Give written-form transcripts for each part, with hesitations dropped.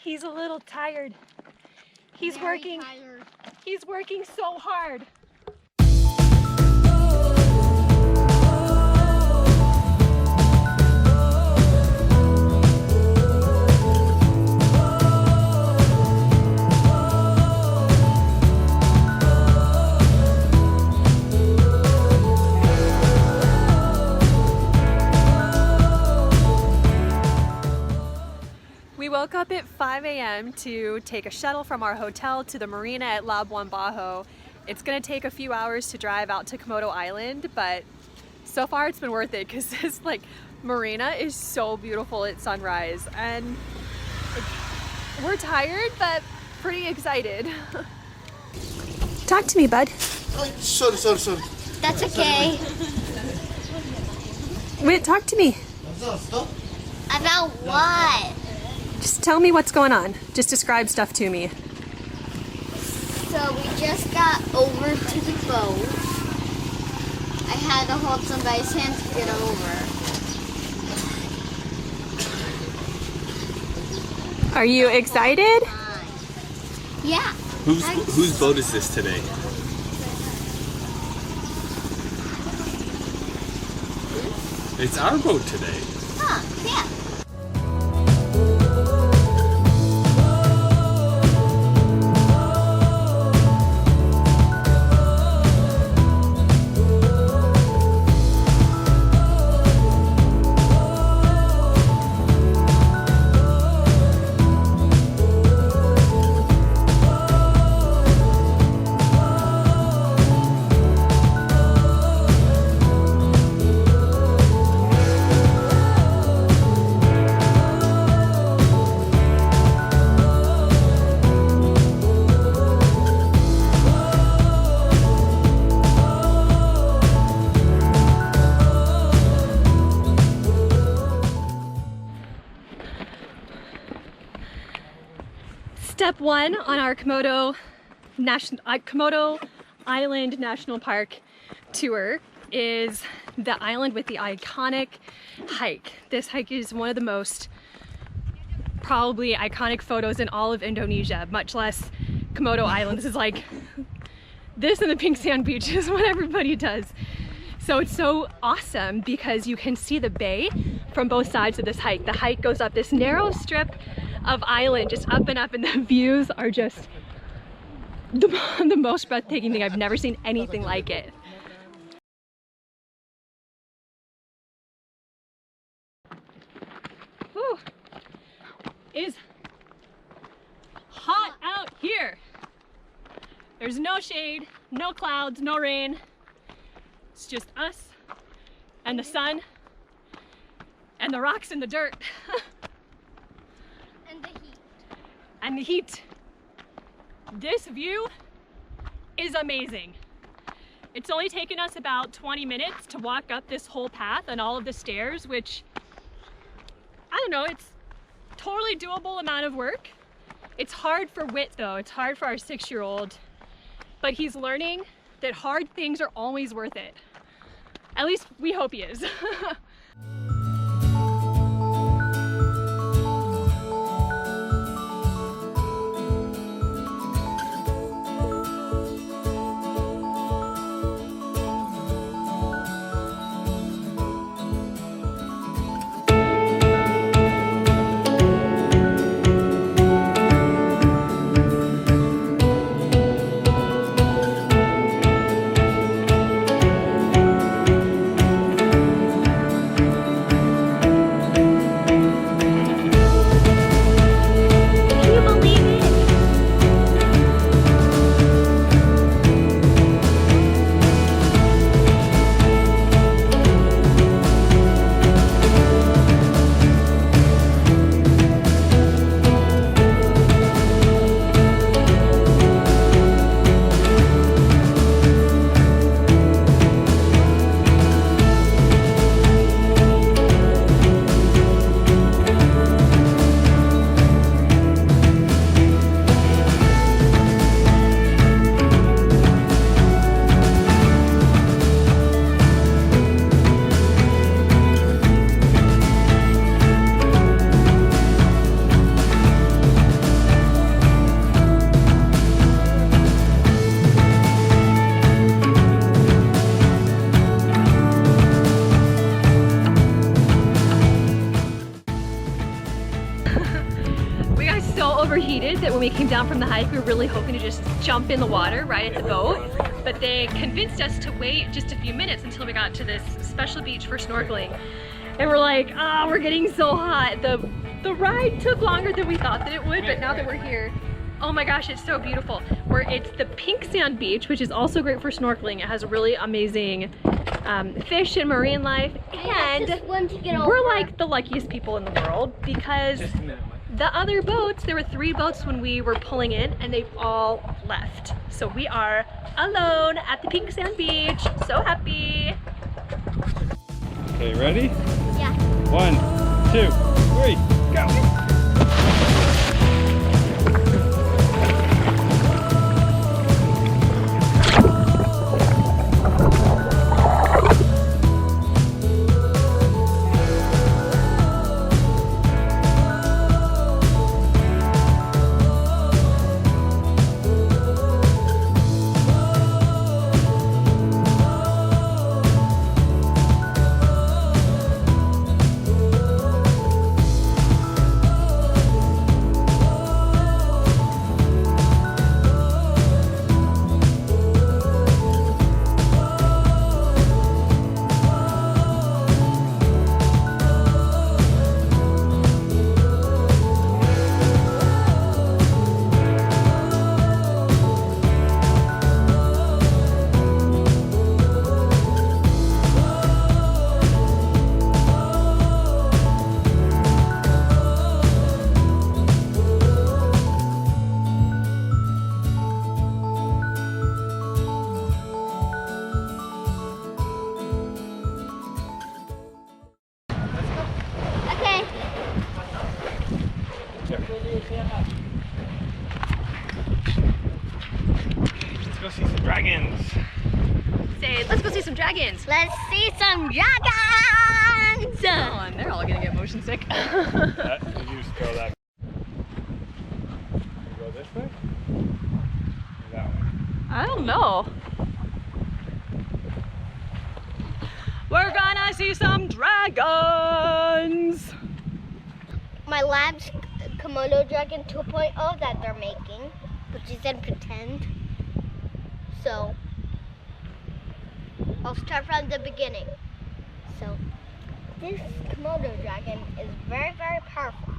He's a little tired. He's Very working. tired. He's working so hard. We woke up at 5 a.m. to take a shuttle from our hotel to the marina at Labuan Bajo. It's gonna take a few hours to drive out to Komodo Island, but so far it's been worth it because this marina is so beautiful at sunrise, and we're tired but pretty excited. Talk to me, bud. Oh, sorry. That's okay. Wait, talk to me. About what? Just tell me what's going on. Just describe stuff to me. So we just got over to the boat. I had to hold somebody's hand to get over. Are you excited? Yeah. Whose boat is this today? It's our boat today. Huh, yeah. Step one on our Komodo Island National Park tour is the island with the iconic hike. This hike is one of the most probably iconic photos in all of Indonesia, much less Komodo Island. This is like this and the pink sand beach is what everybody does. So it's so awesome because you can see the bay from both sides of this hike. The hike goes up this narrow strip of island, just up, and the views are just the most breathtaking thing. I've never seen anything like it. Whew. It is hot out here. There's no shade, no clouds, no rain. It's just us and the sun and the rocks and the dirt. And the heat. And the heat. This view is amazing. It's only taken us about 20 minutes to walk up this whole path and all of the stairs, which, I don't know, it's totally doable amount of work. It's hard for Wit though, it's hard for our 6-year-old, but he's learning that hard things are always worth it. At least we hope he is. kids that when we came down from the hike, we were really hoping to just jump in the water right at the boat, but they convinced us to wait just a few minutes until we got to this special beach for snorkeling. And we're like, ah, we're getting so hot. The ride took longer than we thought that it would, but now that we're here, oh my gosh, it's so beautiful. It's the pink sand beach, which is also great for snorkeling. It has really amazing fish and marine life, and we're like the luckiest people in the world because the other boats, there were 3 boats when we were pulling in, and they've all left. So we are alone at the pink sand beach. So happy. Okay, ready? Yeah. 1, 2, 3, go! Let's go see some dragons. Say, let's go see some dragons. Let's see some dragons! Oh, and they're all gonna get motion sick. You just throw that. You go this way? Or that way? I don't know. We're gonna see some dragons. My lab's Komodo Dragon 2.0 that they're making, which is in pretend. So, I'll start from the beginning. So, this Komodo Dragon is very, very powerful.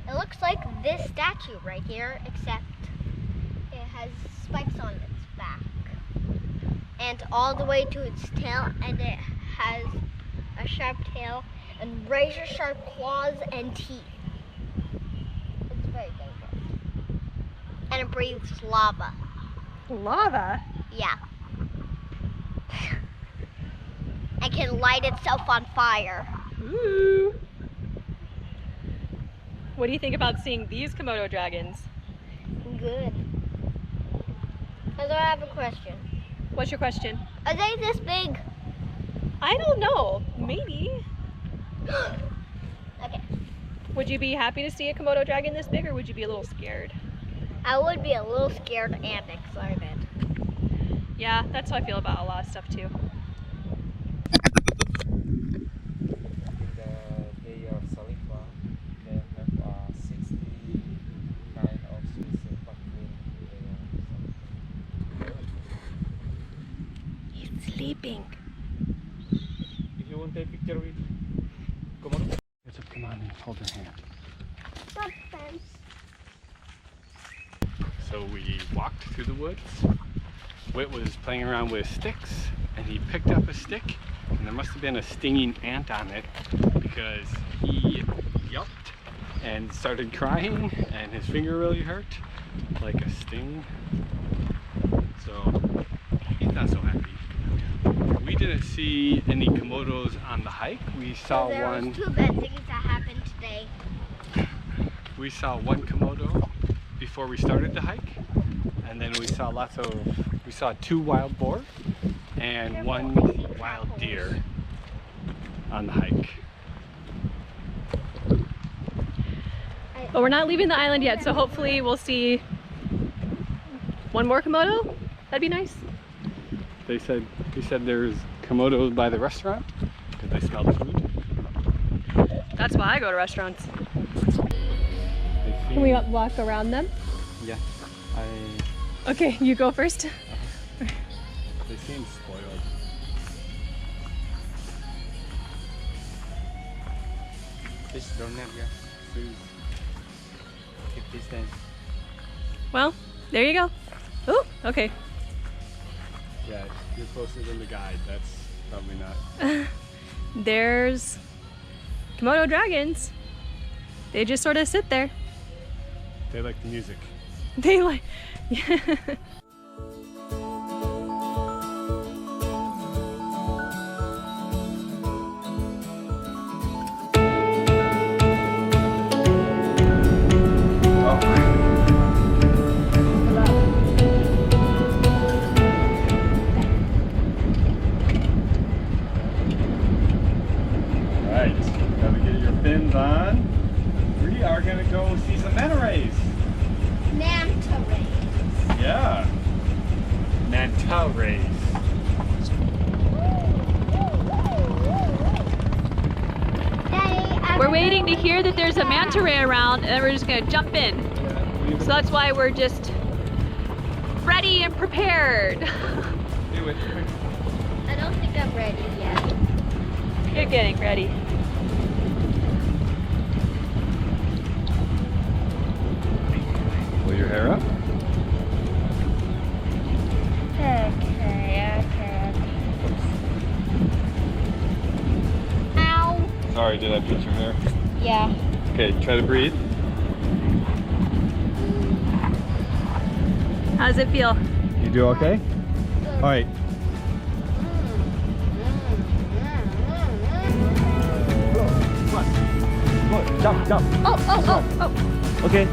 It looks like this statue right here, except it has spikes on its back. And all the way to its tail, and it has a sharp tail and razor sharp claws and teeth. It's very dangerous. And it breathes lava. Lava? Yeah. It can light itself on fire. Ooh. What do you think about seeing these Komodo dragons? Good. I have a question. What's your question? Are they this big? I don't know. Maybe. Okay. Would you be happy to see a Komodo dragon this big, or would you be a little scared? I would be a little scared and excited. Yeah, that's how I feel about a lot of stuff too. He's sleeping. If you want to take a picture with Komodo, come on and hold her hand. So we walked through the woods. Whit was playing around with sticks, and he picked up a stick, and there must have been a stinging ant on it because he yelped and started crying, and his finger really hurt, like a sting. So he's not so happy. We didn't see any Komodos on the hike. We saw there one. was 2 bad things that happened today. We saw one Komodo before we started the hike, and then we saw 2 wild boar and 1 wild deer on the hike. But we're not leaving the island yet, so hopefully we'll see 1 more Komodo. That'd be nice. He said there's Komodos by the restaurant because they smell the food. That's why I go to restaurants. Can we walk around them? Yeah. Okay, you go first. They seem spoiled. Fish don't have your food. Keep this then. Well, there you go. Oh, okay. Yeah, you're closer than the guide. That's probably not. There's Komodo Dragons. They just sort of sit there. They like the music. They like, Alright, gotta get your fins on. We are gonna go see some Manta Rays. Manta Rays. Yeah. Manta Rays. Daddy, we're waiting to hear that there's a manta ray around, and then we're just gonna jump in. So that's why we're just ready and prepared. Do it. I don't think I'm ready yet. You're getting ready. Pull your hair up. Okay. Ow. Sorry, did I pinch your hair? Yeah. Okay, try to breathe. How does it feel? You do okay? Alright. Come on, jump. Oh. Okay.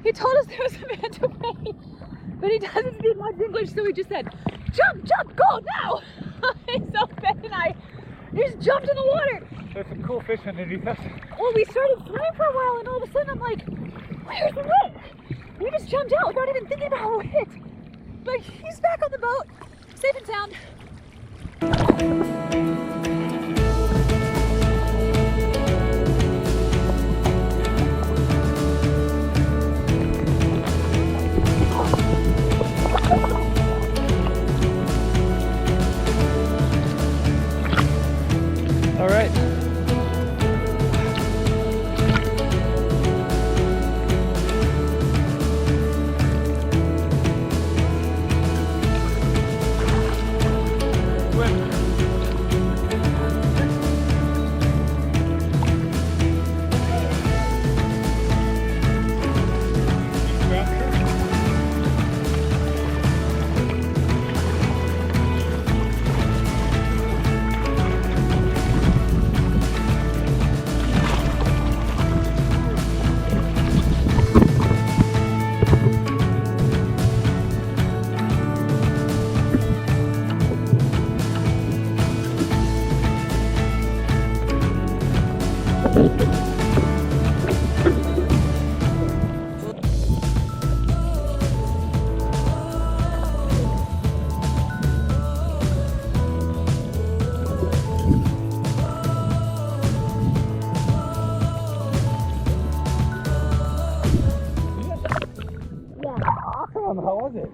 He told us there was a manta ray, but he doesn't speak much English, so he just said, jump, go now! So Ben and I just jumped in the water. There's some cool fish underneath us. Well, we started swimming for a while, and all of a sudden I'm like, where's the wit? We just jumped out without even thinking about wit. But he's back on the boat, safe and sound. All right. Swim. was it?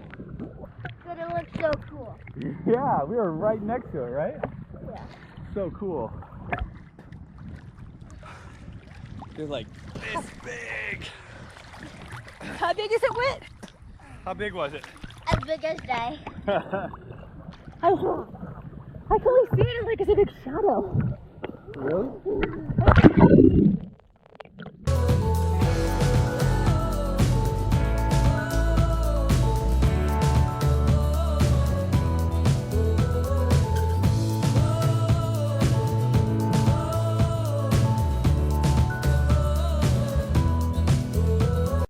But it looks so cool. Yeah, we were right next to it, right? Yeah. So cool. They're like this big. How big is it, Whit? How big was it? As big as day. I can only see it in like as a big shadow. Really?